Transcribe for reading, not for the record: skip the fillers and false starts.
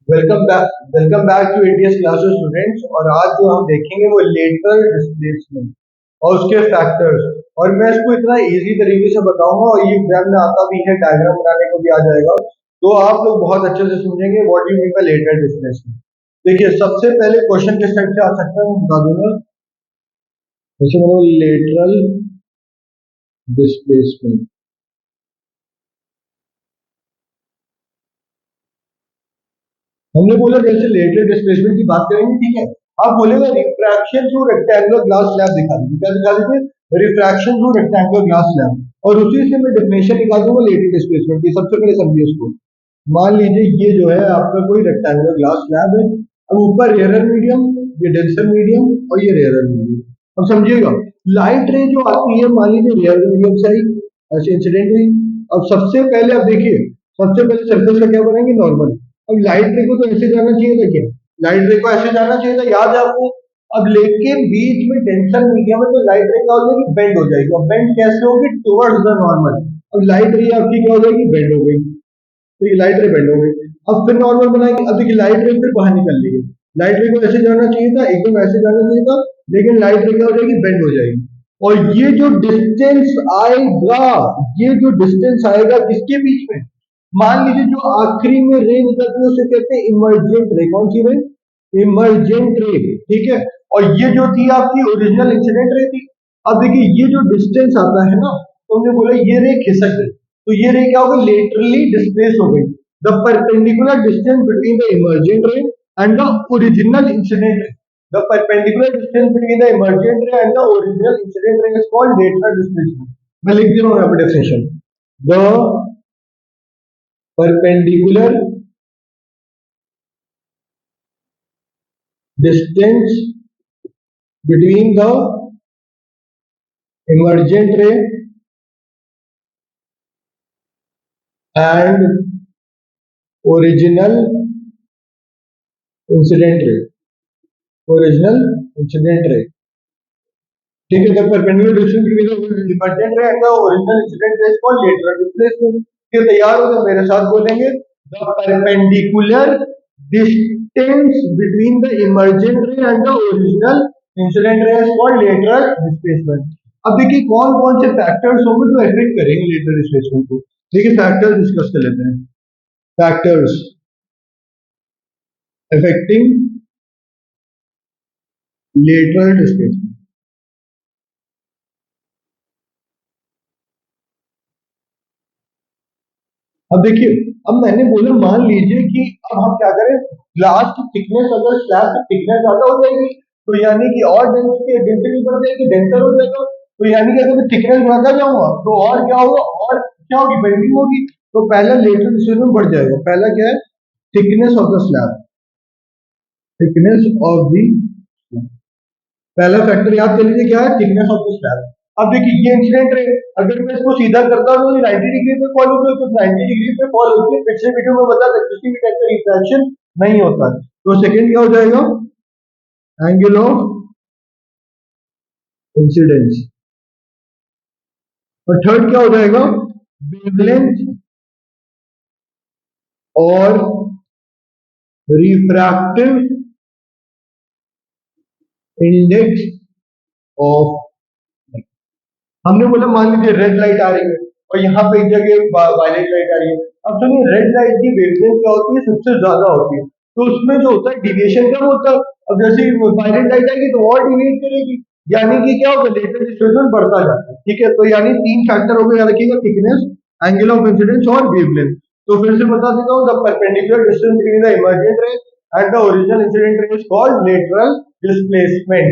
Welcome back to ATS classes students. और आज जो हम देखेंगे वो लेटरल डिस्प्लेसमेंट और उसके फैक्टर्स। और मैं इसको इतना इजी तरीके से बताऊंगा और ये एग्जाम में आता भी है, डायग्राम बनाने को भी आ जाएगा, तो आप लोग बहुत अच्छे से समझेंगे what you mean by lateral displacement. देखिए, सबसे पहले क्वेश्चन किस टाइप से आ सकता है मैं बता दूंगा। जैसे मैंने लेटरल डिस्प्लेसमेंट, हमने बोला जैसे लेटरल डिस्प्लेसमेंट की बात करेंगे, ठीक है। आप बोलेगा refraction through rectangular glass slab दिखा दीजिए, क्या दिखा दीजिए? Refraction through rectangular glass slab. और उसी से मैं डेफिनेशन निकाल दूंगा लेटरल डिस्प्लेसमेंट की। सबसे पहले समझिए इसको। मान लीजिए ये जो है आपका कोई रेक्टेंगुलर ग्लास स्लैब है। अब ऊपर रेयर मीडियम, ये डेंसर मीडियम और ये रेयर मीडियम। अब समझिएगा, लाइट रे जो आती है मान लीजिए रेयर मीडियम से आई, ऐसे इंसिडेंट हुई। अब सबसे पहले आप देखिए, सबसे पहले सरफेस का क्या बनाएंगे? नॉर्मल। अब लाइट रे को तो ऐसे जाना चाहिए था, क्या लाइट रे को ऐसे जाना चाहिए था, याद है आपको? अब लेकिन बीच में टेंशन मीडियम है तो लाइट रे क्या हो जाएगी? बेंड हो जाएगी। और बेंड कैसे होगी? Towards the normal. अब लाइट रे आपकी क्या हो जाएगी? बेंड हो गई। तो ये लाइट रे बेंड हो गई। अब फिर नॉर्मल बनाएंगे। अब देखिए लाइट रे फिर बाहर निकल रही है। लाइट रे को ऐसे जाना चाहिए था, एकदम ऐसे जाना चाहिए था, लेकिन लाइट रे क्या हो जाएगी? बेंड हो जाएगी। और ये जो डिस्टेंस आएगा, ये जो डिस्टेंस आएगा किसके बीच में? मान लीजिए जो आखिरी में रे निकलती है उसे कहते हैं इमर्जेंट रे। कौन सी रे? इमर्जेंट रे, ठीक है। और ये जो थी आपकी ओरिजिनल इंसिडेंट रे थी। अब देखिए ये जो डिस्टेंस आता है ना, तो हमने बोला ये रे खिसक गई, तो ये रे क्या हो गई? लेटरली डिस्प्लेस हो गई। The perpendicular distance between the emergent रे and the original incident ray, the perpendicular distance between the emergent ray and the original incident ray is called lateral displacement. मैं लिख दे रहा हूं यहाँ पे definition. The perpendicular distance between the emergent ray and original incident ray, original incident ray, ठीक है। The perpendicular distance between the emergent ray and the original incident ray is called lateral displacement। ये तैयार हो तो मेरे साथ बोलेंगे, the perpendicular distance between the emergent ray and the original incident ray is called lateral displacement। अब देखिए कौन कौन से फैक्टर्स होंगे जो एफेक्ट करेंगे लेटरल डिस्प्लेसमेंट को। देखिए फैक्टर्स डिस्कस कर लेते हैं। Factors affecting lateral displacement. अब देखिए, अब मैंने बोला मान लीजिए कि अब हम क्या करें, ग्लास की थिकनेस अगर स्लैब की थिकनेस ज्यादा हो जाएगी तो यानी कि और डेंसिटी बढ़ जाएगी, डेंसर हो जाएगा। तो यानी कि अगर मैं थिकनेस बढ़ाता जाऊंगा तो और क्या होगा? और क्या होगी? बेंडिंग होगी। तो पहला लेटरल डिस्प्लेसमेंट बढ़ जाएगा। पहला क्या है? Thickness of the slab, thickness of the, पहला फैक्टर याद कर लीजिए क्या है? Thickness of the slab. अब देखिए ये इंसिडेंट रे, अगर मैं इसको सीधा करता हूं तो ये 90 डिग्री पे फॉल होती है, तो 90 डिग्री पे फॉल होती है। पिछले वीडियो में बता था किसी भी टाइप का रिफ्रैक्शन नहीं होता। तो सेकंड क्या हो जाएगा? Angle of incidence. और थर्ड क्या हो जाएगा? वेवलेंथ और रिफ्रैक्टिव इंडेक्स ऑफ। हमने बोला मान लीजिए रेड लाइट आ रही है और यहाँ पे एक जगह वायलेट लाइट आ रही है। अब सुनिए, रेड लाइट की वेवलेंथ क्या होती है? सबसे ज्यादा होती है। तो उसमें जो होता है डिविएशन कम होता है। अब जैसे वायलेट लाइट आएगी तो और डिविएट करेगी, यानी कि क्या होगा? लेटरल डिस्प्लेसमेंट बढ़ता जाता है, ठीक है। तो यानी तीन फैक्टर हो गए, याद रखिएगा, थिकनेस, एंगल ऑफ इंसिडेंस और वेवलेंथ। तो फिर से बता देता हूँ, the perpendicular distance between the emergent रे and the original incident ray is called lateral displacement.